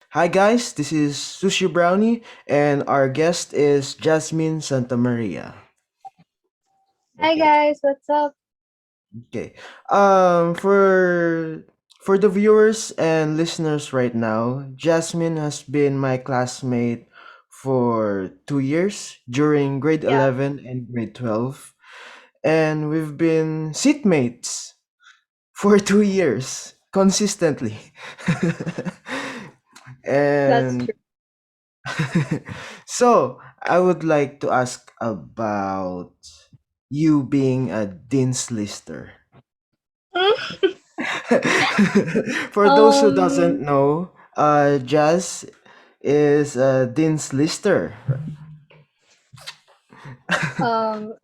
Hi guys, this is SushiBrownie and our guest is Jasmine Santa Maria. Hi Okay. guys, what's up? Okay. For the viewers and listeners right now, Jasmine has been my classmate for 2 years during grade Yeah, 11 and grade 12, and we've been seatmates for 2 years consistently. that's and true. So, I would like to ask about you being a Dean's Lister. For those who doesn't um, know, Jazz is a Dean's Lister.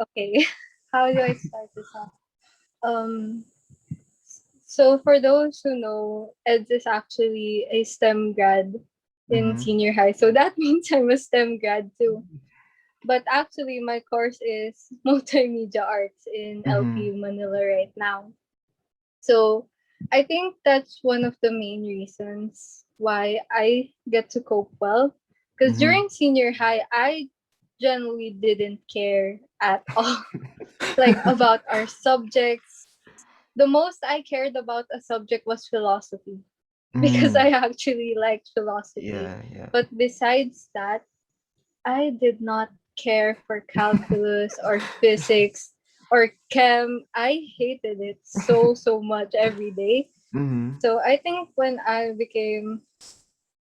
okay. How do I start this off? Um, so for those who know, Eds is actually a STEM grad in Mm-hmm. senior high. So that means I'm a STEM grad too. But actually my course is Multimedia Arts in Mm-hmm. LPU Manila right now. So I think that's one of the main reasons why I get to cope well. Because Mm-hmm. during senior high, I generally didn't care at all, like about our subjects. The most I cared about a subject was philosophy because Mm. I actually liked philosophy. Yeah, yeah. But besides that, I did not care for calculus or physics or chem. I hated it so much every day. Mm-hmm. So I think when I became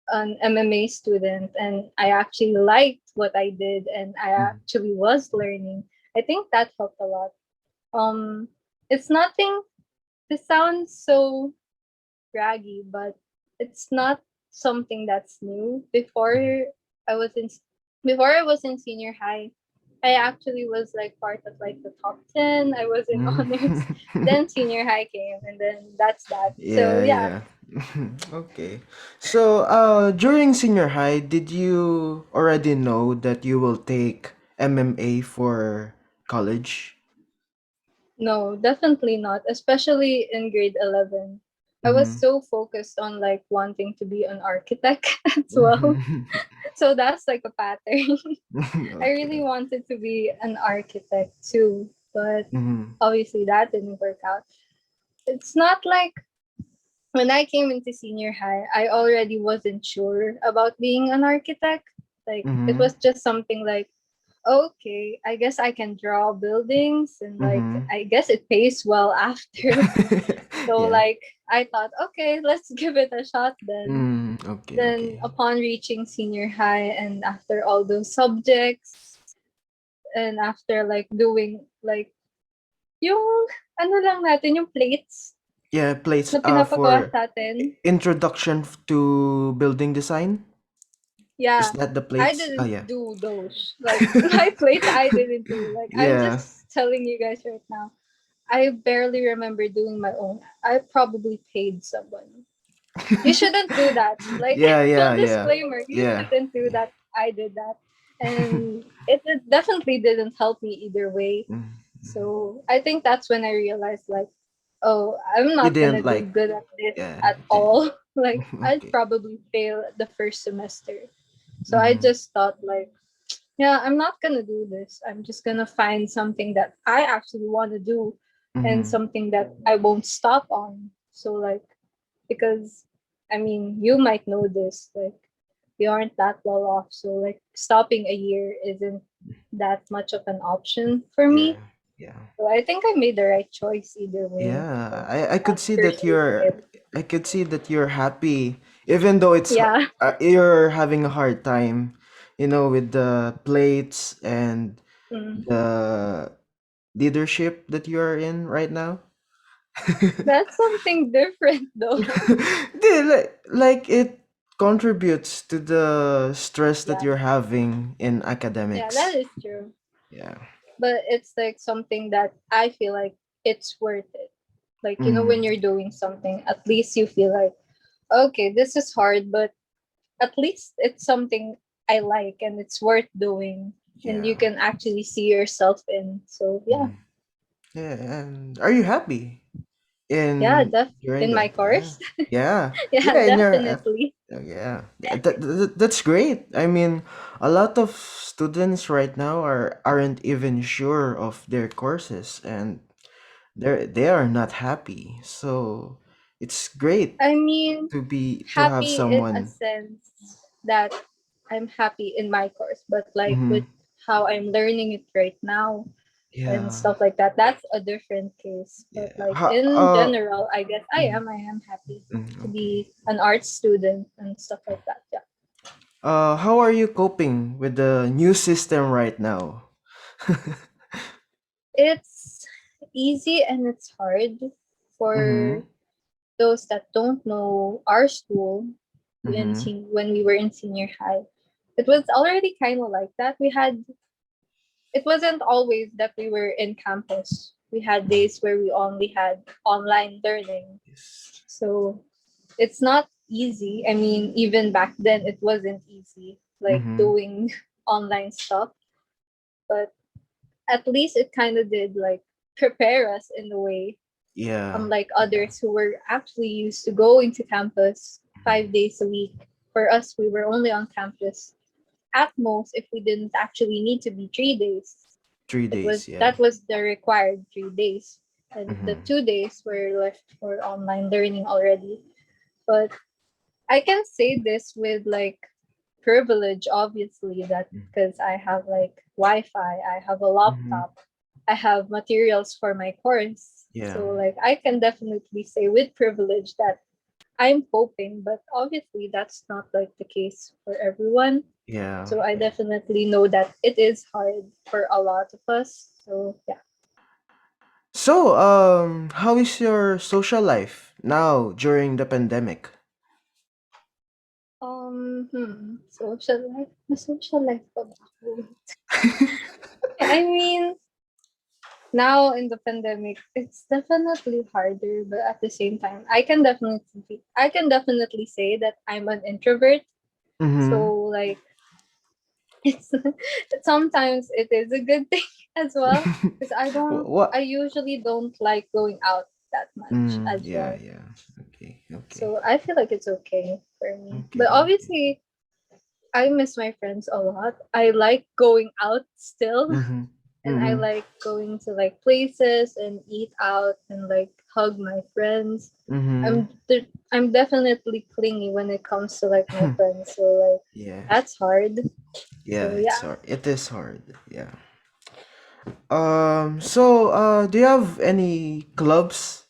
an MMA student and I actually liked what I did and I Mm-hmm. actually was learning, I think that helped a lot. Um, it's nothing. This sounds so braggy, but it's not something that's new. I was in before I was in senior high, I actually was like part of like the top 10. I was in honors. Mm-hmm. Then senior high came and then that's that. So Yeah, yeah. yeah. Okay. So, during senior high, did you already know that you will take MMA for college? No, definitely not, especially in grade 11. I was Mm-hmm. so focused on like wanting to be an architect as well. Mm-hmm. So that's like a pattern. I really Okay. wanted to be an architect too, but Mm-hmm. obviously that didn't work out. It's not like when I came into senior high, I already wasn't sure about being an architect. Like it Mm-hmm. was just something like, okay, I guess I can draw buildings and like Mm-hmm. I guess it pays well after. So Yeah. like I thought, okay, let's give it a shot then. Okay, Then okay. upon reaching senior high and after all those subjects and after like doing like yung ano lang natin, yung plates Yeah, plates na pinapagawa for sa atin. introduction to building design. Is Yeah, that the I plates? Ah, didn't yeah. do those. Like my plates, I didn't do. Like I'm Yeah. just telling you guys right now. I barely remember doing my own. I probably paid someone. You shouldn't do that. Like Yeah, yeah, full yeah. disclaimer, you Yeah. shouldn't do that. I did that, and it definitely didn't help me either way. Mm. So I think that's when I realized like, oh, I'm You not gonna didn't do like, good at this yeah. at all. Like I'd Okay. probably fail the first semester. So I Mm-hmm. just thought like, yeah, I'm not gonna do this. I'm just gonna find something that I actually want to do and Mm-hmm. something that I won't stop on. So like, because I mean, you might know this, like we aren't that well off. So like stopping a year isn't that much of an option for Yeah. me. Yeah. So I think I made the right choice either way. Yeah. Like I could not see that pursuing it. you're happy, even though Yeah. you're having a hard time, with the plates and Mm. the leadership that you are in right now. That's something different though. Like it contributes to the stress that Yeah. you're having in Yeah, that academics. is true. Yeah. But it's like something that I feel like it's worth it. Like, Mm. when you're doing something, at least you feel like, okay, this is hard, but at least it's something I like and it's worth doing. And Yeah. you can actually see yourself in. So, yeah. Mm. Yeah. And are you happy? Yeah, during in my that. Yeah. course. Yeah. Yeah, Yeah, in your definitely. yeah. That's great. I mean, a lot of students right now aren't even sure of their courses, and they are not happy. So it's great I mean, to have happy in a someone. sense that I'm happy in my course, but like with Mhm. how I'm learning it right now and Yeah. stuff like that, that's a different case. But Yeah. like in general, I guess Mhm. I am happy to Okay. be an art student and stuff like that. Yeah. How are you coping with the new system right now? It's easy and it's hard for Mhm. those that don't know our school Mhm. when we were in senior high. It was already kind of like that. It wasn't always that we were in campus. We had days where we only had online learning. Yes. So it's not easy. I mean, even back then, it wasn't easy, like Mhm. doing online stuff. But at least it kind of did like prepare us in a way, Yeah. unlike Yeah. others who were actually used to going to campus Mhm. 5 days a week. For us, we were only on campus at most if we didn't actually need to be 3 days. 3 days. Yeah. That was the required 3 days, and the Mhm. 2 days were left for online learning already. But I can say this with like privilege, obviously, that because I have like Wi-Fi, I have a Mhm. laptop, I have materials for my course. Yeah. So like I can definitely say with privilege that I'm coping, but obviously that's not like the case for everyone. Yeah. So I Yeah. definitely know that it is hard for a lot of us. So yeah. So, how is your social life now during the pandemic? Social life pa ba ako? I mean, now in the pandemic, it's definitely harder, but at the same time, I can definitely say that I'm an introvert. Mhm. So like, it's sometimes it is a good thing as well because I What? usually don't like going out that much as Yeah, well. yeah. Okay, okay. So I feel like it's okay for me. But Okay, okay. obviously, I miss my friends a lot. I like going out still, Mhm. and I Mhm. like going to like places and eat out and like hug my friends. Mhm. I'm definitely clingy when it comes to like my friends. So like Yeah. that's hard. Yeah, So it's yeah. hard. It is hard. Yeah. So, do you have any clubs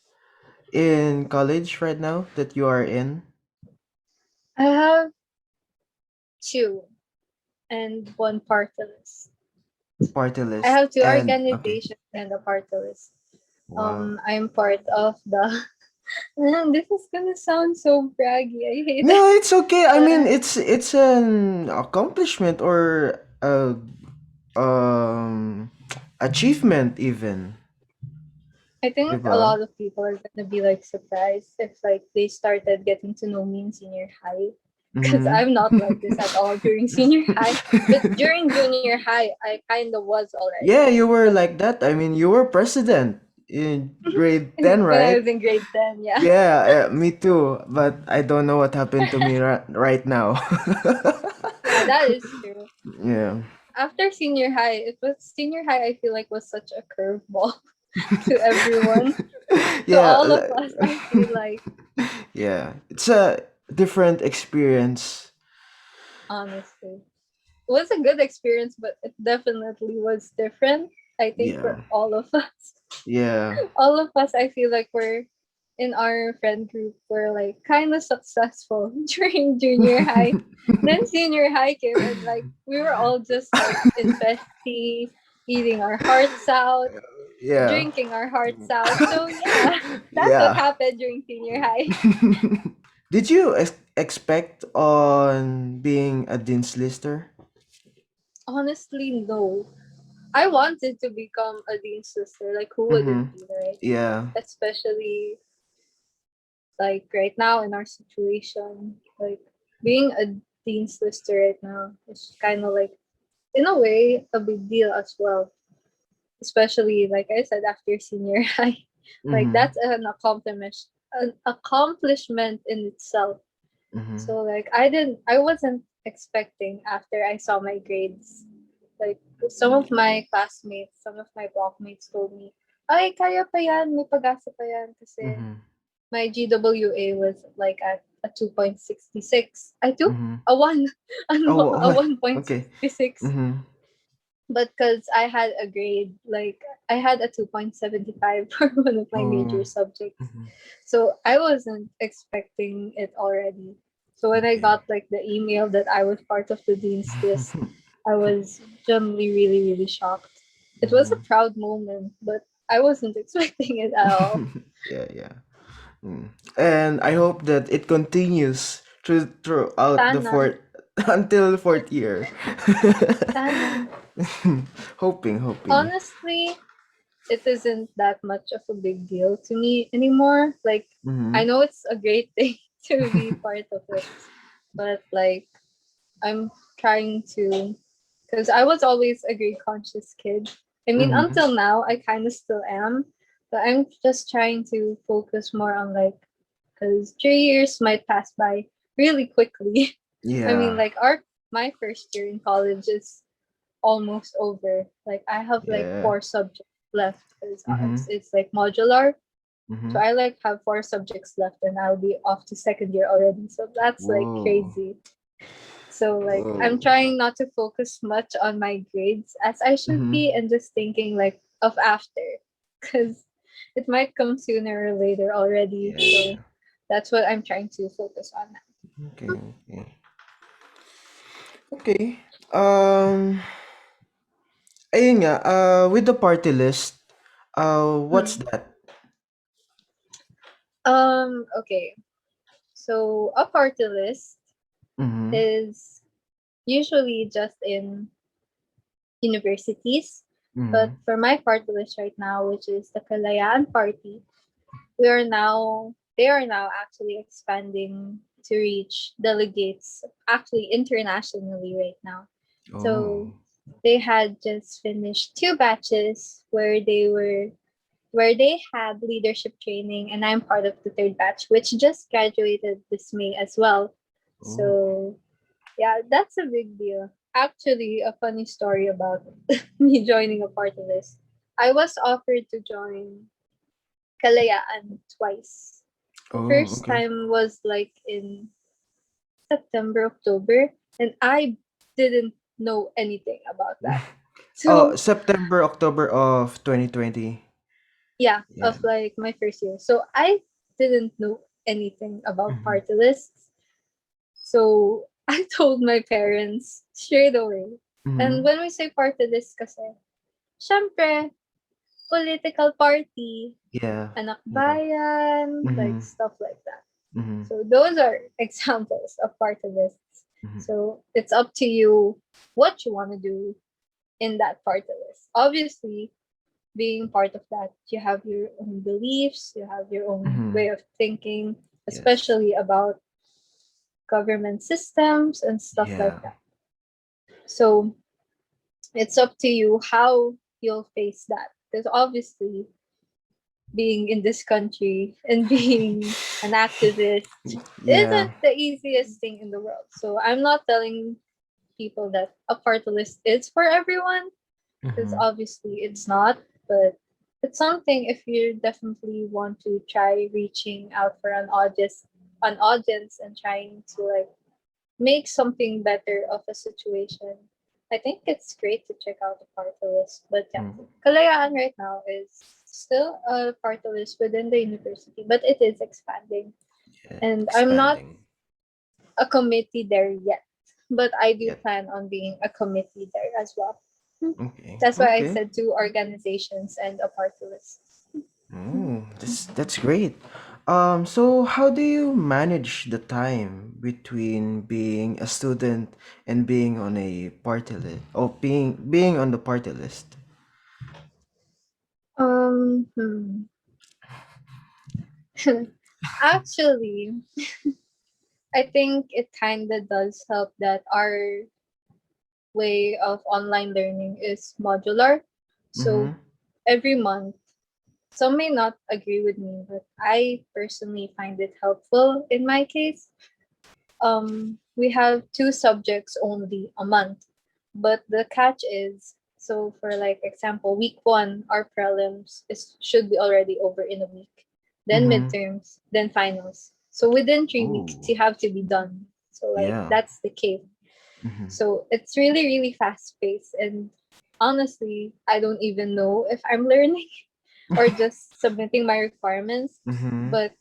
in college right now that you are in? I have two and one party list. Party I list have two and okay. organizations and a party list. Wow. I'm part of the this is gonna sound so braggy. I hate it. No, it's okay. I mean, But it's an accomplishment or a um achievement even, I think a diba? lot of people are gonna be like surprised if like they started getting to know me in senior high. Because Mhm. I'm not like this at all during senior high. But during junior high, I kind of was already. Yeah, you were But like that. I mean, you were president in grade 10, when I right? was in grade 10, yeah. Yeah, me too. But I don't know what happened to me right now. Yeah, that is true. Yeah. After senior high, I feel like was such a curveball to everyone. To Yeah. all of us, I feel like, Yeah. It's a different experience. honestly. It was a good experience, but it definitely was different. I think Yeah. for all of us. Yeah. All of us, I feel like we're in our friend group were like kind of successful during junior high. Then senior high came and like we were all just like in festy, eating our hearts out, Yeah. drinking our hearts out. So yeah, that's what Yeah. happened during senior high. Did you expect on being a Dean's Lister? Honestly, no. I wanted to become a dean's sister. Like who Mm-hmm. wouldn't be, right? Yeah. Especially like right now in our situation, like being a dean's sister right now is kind of like in a way a big deal as well, especially like I said after senior high. Like Mhm. that's an accomplishment in itself. Mhm. So like I wasn't expecting after I saw my grades. Like some of my classmates, some of my blockmates told me, "Ay, kaya pa yan, may pag-asa pa yan." Kasi Mhm. my GWA was like at a 2.66. I took Mhm. a 1 Oh, a what? Okay. 1.66, Mhm. but because I had a grade, like I had a 2.75 for one of my major Oh. subjects. Mhm. So I wasn't expecting it already. So when I Okay. got like the email that I was part of the dean's list, I was genuinely really, really shocked. It was a Mhm. proud moment, but I wasn't expecting it at all. Yeah, yeah. Mm. And I hope that it continues throughout the Sana, fourth until fourth year. sana. Hoping. Honestly, it isn't that much of a big deal to me anymore. Like, I Mhm. know it's a great thing to be part of it, but like, I'm trying to, because I was always a grade conscious kid. I mean, Mhm. until now, I kind of still am, but I'm just trying to focus more on like, because 3 years might pass by really quickly. I mean, Yeah. like, my first year in college is almost over. Like I have like Yeah. 4 subjects left because Mhm. it's like modular. So Mhm. I like have 4 subjects left and I'll be off to second year already. So that's like Whoa. crazy. So like I'm Whoa. trying not to focus much on my grades as I should Mhm. be and just thinking like of after because it might come sooner or later already. Yeah, So yeah. that's what I'm trying to focus on now. Okay, okay. Okay. Um, ayun nga, with the party list, what's Hmm. that? Okay. So a party list Mhm. is usually just in universities. But Mhm. for my party list right now, which is the Kalayaan Party, they are now actually expanding to reach delegates actually internationally right now. So Oh. they had just finished 2 batches where they had leadership training, and I'm part of the third batch, which just graduated this May as well. Oh. So yeah, that's a big deal. Actually, a funny story about me joining a party list. I was offered to join Kalayaan twice. The Oh, first okay. time was like in September, October, and I didn't know anything about that. Oh, So September, October of 2020. yeah, Yeah. of like my first year. So I didn't know anything about Mhm. party lists. So I told my parents straight away. And Mhm. when we say party list kasi, syempre, political party, Yeah. anak Yeah. bayan, like Mhm. stuff like that. Mhm. So those are examples of party lists. Mhm. So it's up to you what you want to do in that party list. Obviously, being part of that, you have your own beliefs, you have your own Mhm. way of thinking, Yes. especially about government systems and stuff like Yeah. that. So it's up to you how you'll face that. Because obviously, being in this country and being an activist Yeah. isn't the easiest thing in the world. So I'm not telling people that a party list is for everyone, because Mhm. obviously it's not. But it's something if you definitely want to try reaching out for an audience and trying to like make something better of a situation. I think it's great to check out the party list. But yeah, Mm. Kalayaan right now is still a party list within the university, but it is expanding. Yeah. And I'm not Expanding. a committee there yet, but I do Yeah. plan on being a committee there as well. Okay. That's why I Okay. said 2 organizations and a party list. Oh, that's great. So how do you manage the time between being a student and being on a party list, or being on the party list? Hmm. Actually, I think it kind of does help that our way of online learning is modular. So Mm-hmm. every month Some may not agree with me, but I personally find it helpful in my case. We have two subjects only a month, but the catch is, so for like example, week one, our prelims is should be already over in a week, then Mm-hmm. midterms, then finals. So within 3 weeks, you Oh, have to be done. So like yeah. that's the case. Mm-hmm. So it's really really fast paced, and honestly, I don't even know if I'm learning or just submitting my requirements. Mm-hmm. But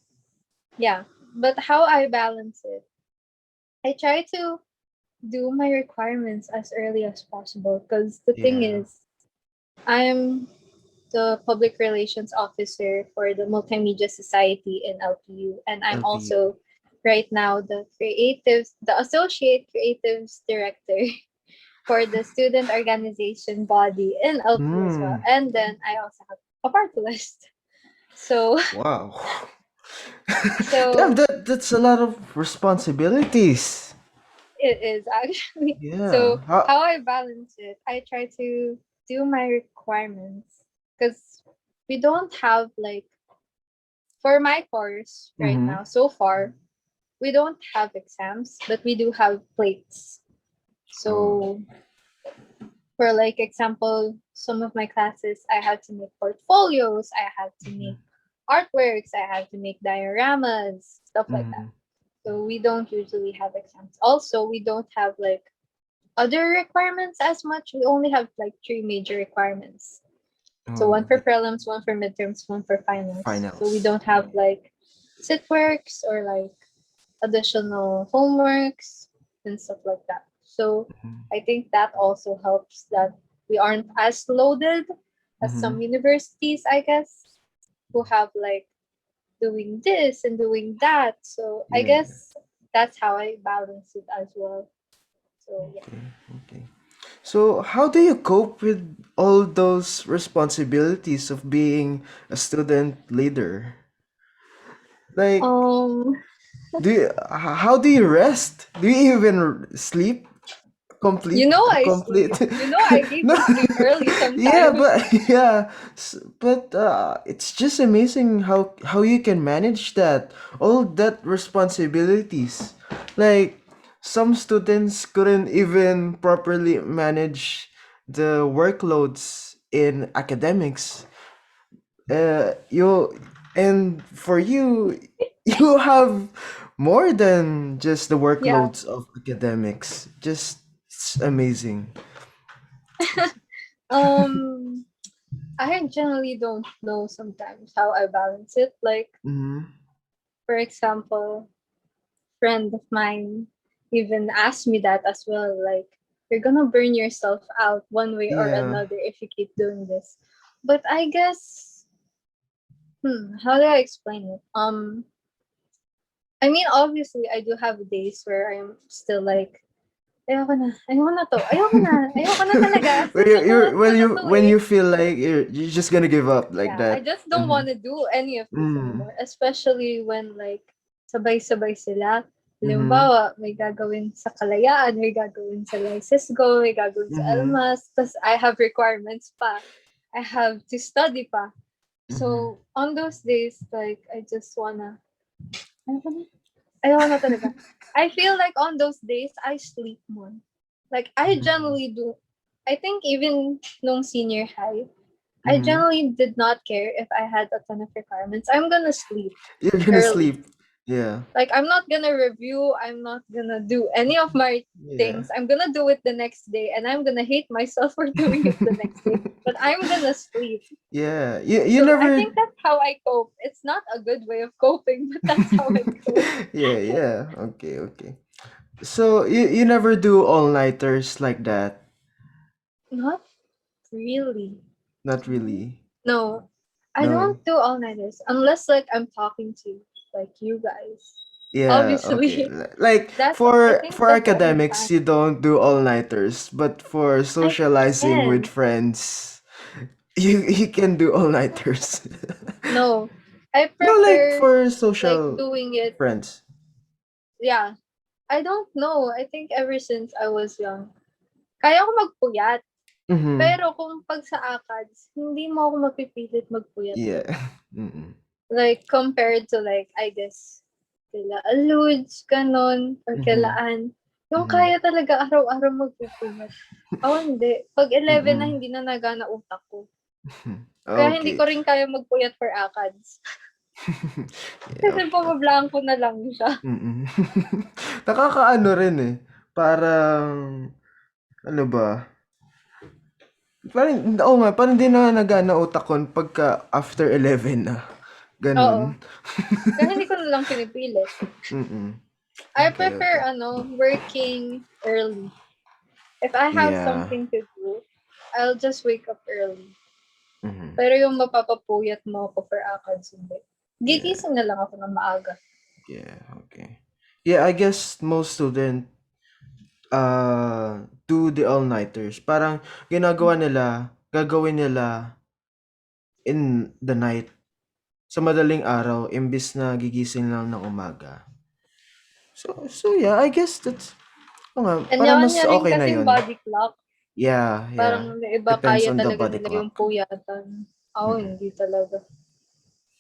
yeah, but how I balance it, I try to do my requirements as early as possible because the thing Yeah. is, I'm the public relations officer for the Multimedia Society in LPU, and I'm LPU. also right now the associate creatives director for the student organization body in LPU as well. Mm. And then I also have a party list. So, Wow. Damn, so that's a lot of responsibilities. it is actually. Yeah. So how I balance it, I try to do my requirements because we don't have like for my course right Mm-hmm. now so far we don't have exams, but we do have plates. Oh. So for like example, some of my classes I have to make portfolios, I have to make artworks, I have to make dioramas, stuff like that. Mm-hmm. So we don't usually have exams. Also, we don't have like other requirements as much. We only have like three major requirements. So one Oh, for prelims, one for midterms, one for finals. So we finals. don't have like sit works or like additional homeworks and stuff like that. So I think that also helps that we aren't as loaded as Mm-hmm. some universities, I guess, who have like doing this and doing that. So I Yeah. guess that's how I balance it as well. So yeah. Okay. Okay. So, how do you cope with all those responsibilities of being a student leader? Like, Um, how do you rest? Do you even sleep? you Complete, know I complete. sleep. You know I need No, to sleep early yeah, sometimes. but yeah, but it's just amazing how you can manage that all that responsibilities. Like some students couldn't even properly manage the workloads in academics. You and for you, you have more than just the Yeah. workloads of academics. Just it's amazing. Um, I generally don't know sometimes how I balance it. Like, Mm-hmm. for example, friend of mine even asked me that as well. Like, you're gonna burn yourself out one way or Yeah. another if you keep doing this. But I guess, how do I explain it? I mean, obviously, I do have days where I'm still like, ayoko na talaga, as when in sinuot ko na to you eh. feel like you're just gonna give up like Yeah, I that. just don't Mm-hmm. want to do any of this Mm. anymore. Especially when like sabay-sabay sila. Mm-hmm. Halimbawa, may gagawin sa Kalayaan, may gagawin sa Lycesgo, may gagawin sa Mm-hmm. Almas, tas I have requirements pa. I have to study pa. Mm-hmm. So, on those days, like, I just wanna, ayoko na, ayoko na talaga. I feel like on those days, I sleep more. Like, I generally do. I think even nung senior high, I Mm-hmm. generally did not care if I had a ton of requirements. I'm gonna sleep You're gonna early. sleep. Yeah. Like I'm not gonna review, I'm not gonna do any of my Yeah. things. I'm gonna do it the next day and I'm gonna hate myself for doing it the next day. But I'm gonna sleep. Yeah. You So I never. think that's how I cope. It's not a good way of coping, but that's how I cope. Yeah. Yeah. Okay. Okay. So you never do all nighters like that. Not really. Not really. No. I No. don't do all nighters unless like I'm talking to like you guys. Yeah, okay. Obviously. Like That's I for think that's the only academics, time. you don't do all-nighters, but for I socializing with can. friends, you can do all-nighters. No. I No, like prefer for like social doing it. friends. Yeah. I don't know. I think ever since I was young. Kaya ko magpuyat. Mhm. Pero kung 'pag sa ACADS, hindi mo ako mapipilit magpuyat Yeah. dun. Mm. Like, compared to like, I guess, kila Aludes, gano'n, or kila Mhm. Ann, yung Mhm. kaya talaga araw-araw magpupuyat. Ako hindi. 'Pag 11 na Mm. hindi na nagana utak ko. Kaya hindi ko Okay. rin kaya magpuyat for ACADS. Yeah, Kasi bumablanko na lang siya. mm. Nakakaano rin, eh, parang ano ba, parang oo nga, parang 'di na nagana utak ko pagka after 11 na, gano'n. Oo. Kaya hindi ko na lang pinipilit. Mm. I Okay, prefer okay. working early. If I have Yeah. something to do, I'll just wake up early. Mhm. Pero yung mapapapuyat mo ako for ACADS, hindi. Yeah, Gigising na lang ako ng maaga. yeah, okay. Yeah, I guess most student, do the all-nighters. Parang ginagawa nila gagawin nila in the night, sa madaling araw imbes na gigising lang ng umaga. So yeah, I guess that's oo nga, parang mas Kanya-kanya rin okey na kasing yun. body clock. Yeah, Parang yeah. yung iba Depends kaya on the talaga body nila yung clock. puyatan. Ako Mm. hindi talaga.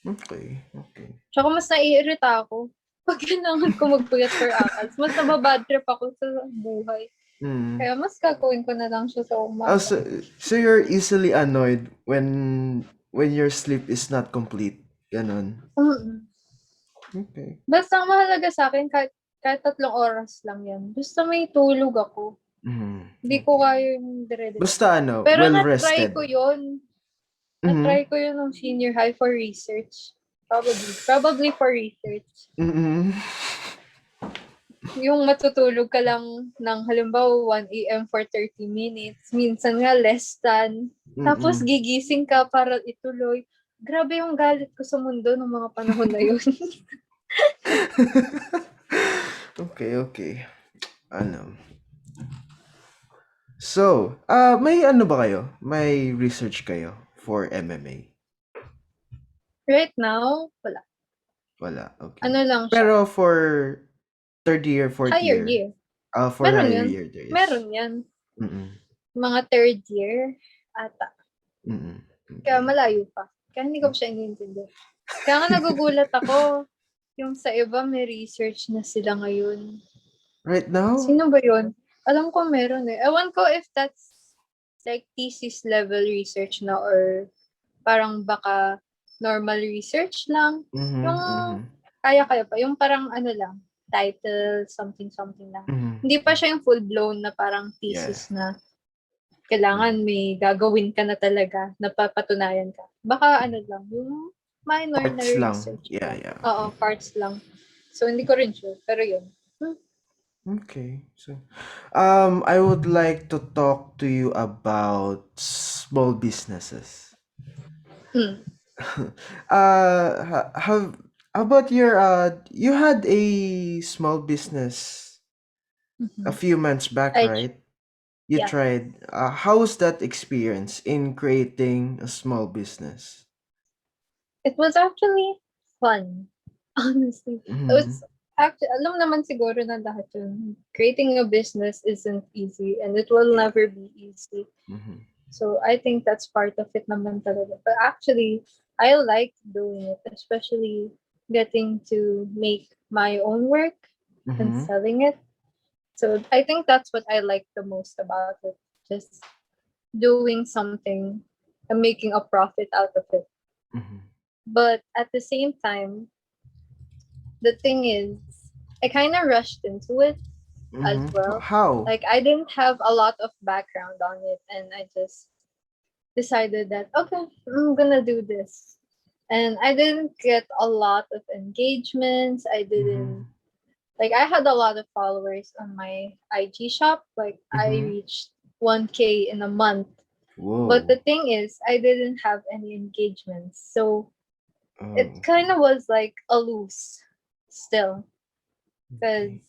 Okay, okay. Tsaka mas naiirita ako pag kailangan ko magpuyat for ACADS. Mas naba-bad trip ako sa buhay. Mm. Kaya mas gagawin ko na lang siya sa Oh, umaga. so you're easily annoyed when your sleep is not complete, gano'n? Mm. Okay. Basta ang mahalaga sa'kin kahit 3 oras lang 'yan, basta may tulog ako. Mhm, Hindi ko okey. kaya yung dire-diretso. Basta ano, Pero well rested. na-try Mhm. ko yun nung senior high for research. Probably for research. Mm. Yung matutulog ka lang ng halimbawa 1 AM for 30 minutes, minsan nga less than, tapos Mm. gigising ka para ituloy. Grabe yung galit ko sa mundo nung mga panahon na yun. Okay, okay. Ano, so, may ano ba kayo, may research kayo for MMA? Right now, wala. Wala, okay. Ano lang siya, Pero for third year, fourth higher year, year. for Meron higher yun. year there is. Meron yan. Mm. Mga third year ata. Mm. Kaya Okay. malayo pa. Kaya hindi ko pa siya iniintindi. Kaya nga nagugulat ako. Yung sa iba may research na sila ngayon. Right now? Sino ba yun? Alam ko meron eh. Ewan ko if that's like thesis level research na or parang baka normal research lang. Yung Mhm, mhm. kaya-kaya pa. Yung parang ano lang, title, something-something lang. Mhm. Hindi pa siya yung full-blown na parang Yeah. thesis na kailangan Mhm. may gagawin ka na talaga, napapatunayan ka. Baka ano lang, yung minor na Parts lang. research Yeah, lang. yeah. Oo, parts lang. So, hindi ko rin sure. Pero yun. Hmm. Okay. So, I would like to talk to you about small businesses. Hmm. Have how about your you had a small business a Mhm. few months back, I, tr- right? You yeah. tried. How was that experience in creating a small business? It was actually fun. Honestly. It Mm-hmm. was actually, alam naman siguro na lahat yun. Creating a business isn't easy and it will Yeah. never be easy. Mm-hmm. So I think that's part of it naman talaga. But actually, I like doing it, especially getting to make my own work and Mm-hmm. selling it. So I think that's what I like the most about it. Just doing something and making a profit out of it. Mm-hmm. But at the same time, the thing is, I kind of rushed into it as Mm-hmm. well. How? Like I didn't have a lot of background on it, and I just decided that okay, I'm gonna do this. And I didn't get a lot of engagements. I didn't Mm-hmm. like I had a lot of followers on my IG shop. Like I Mm-hmm. reached 1K in a month. But the Whoa. thing is, I didn't have any engagements. So it Oh, kind of was like a lose still because okay.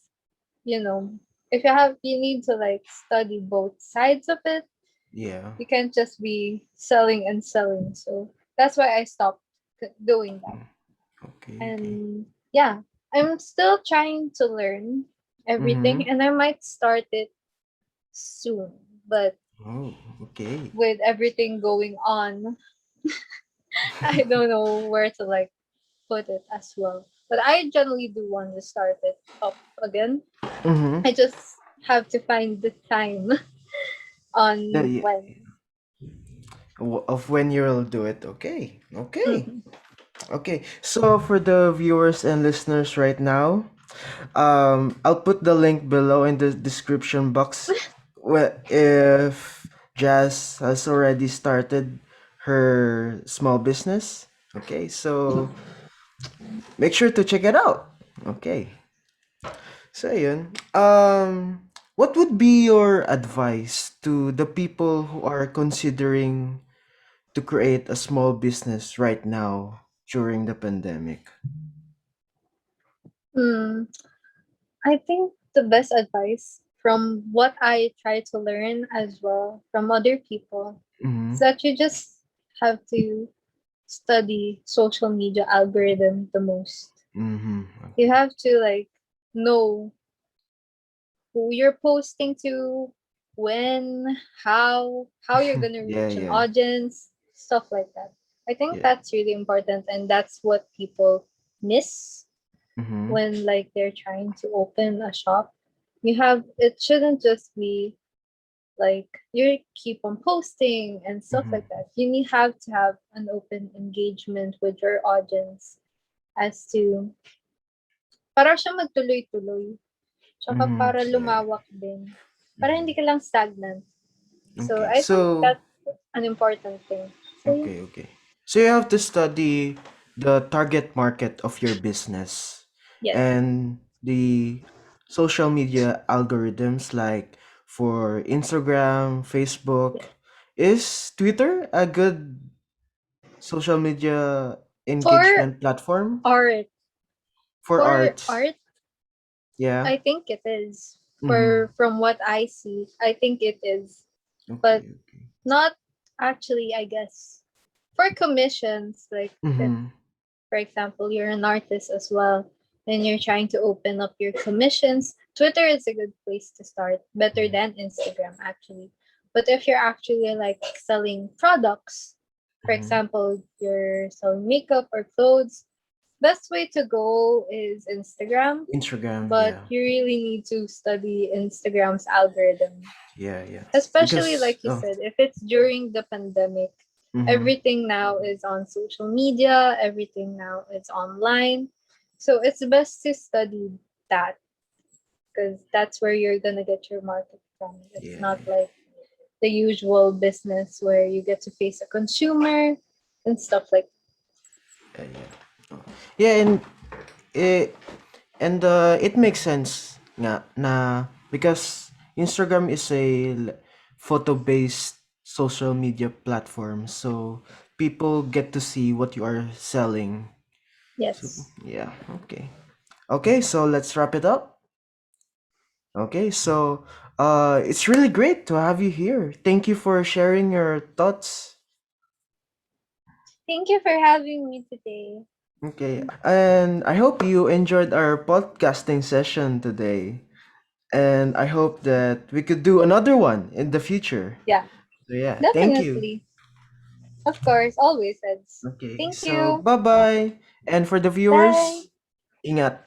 if you need to like study both sides of it. Yeah. You can't just be selling and selling. So that's why I stopped doing that. Mm. Okay, okay. And yeah, I'm still trying to learn Mm-hmm. everything and I might start it soon. But Oh, okay. with everything going on. I don't know where to like put it as well. But I generally do want to start it up again. Mm-hmm. I just have to find the time Yeah, on yeah. when. Of when you'll do it. Okay. Okay. Mhm. Okay. So for the viewers and listeners right now, I'll put the link below in the description box. If Jazz has already started her small business. Okay, so make sure to check it out. Okay. So yun. What would be your advice to the people who are considering to create a small business right now during the pandemic? Hmm. I think the best advice from what I try to learn as well from other people is Mm-hmm. that you just have to study social media algorithm the most. Mm-hmm. You Okay. have to like know who you're posting to, when, how you're gonna Yeah, reach an yeah. audience, stuff like that. I think Yeah. that's really important and that's what people miss Mm-hmm. when like they're trying to open a shop. You have it shouldn't just be like you keep on posting and stuff Mm-hmm. like that. You need have to have an open engagement with your audience as to para siya magtuloy-tuloy. Tsaka Mm-hmm. para Yeah, yeah. lumawak din. Para hindi Mm-hmm. ka lang stagnant. So Okay. I think So, that's an important thing. So yeah. okay, okay. So you have to study the target market of your business Yes. and the social media algorithms like for Instagram, Facebook. Yes. Is Twitter a good social media For engagement platform art, for for arts? art, Yeah. I think it is. Mm-hmm. For from what I see, I think it is. But Okay, okay. not actually, I guess. For commissions, like if, Mm-hmm. for example, you're an artist as well, and you're trying to open up your commissions, Twitter is a good place to start, better than Instagram, actually. But if you're actually like selling products, for Mm-hmm. example, you're selling makeup or clothes, best way to go is Instagram, Instagram, but yeah. you really need to study Instagram's algorithm. Yeah, yeah. Especially Because like you said, if it's during the pandemic, mm-hmm. everything now is on social media, everything now is online. So it's best to study that because that's where you're gonna get your market from. It's Yeah, not like the usual business where you get to face a consumer and stuff like yeah, yeah. Oh. Yeah, it it makes sense nga na because Instagram is a photo-based social media platform, so people get to see what you are selling. So yes. yeah, okay. Okay, so let's wrap it up. Okay, so it's really great to have you here. Thank you for sharing your thoughts. Thank you for having me today. Okay, and I hope you enjoyed our podcasting session today. And I hope that we could do another one in the future. Yeah, So yeah, thank you. definitely. Of course, always, Eds. Okay, Thank so you. bye bye. And for the Bye. viewers, ingat.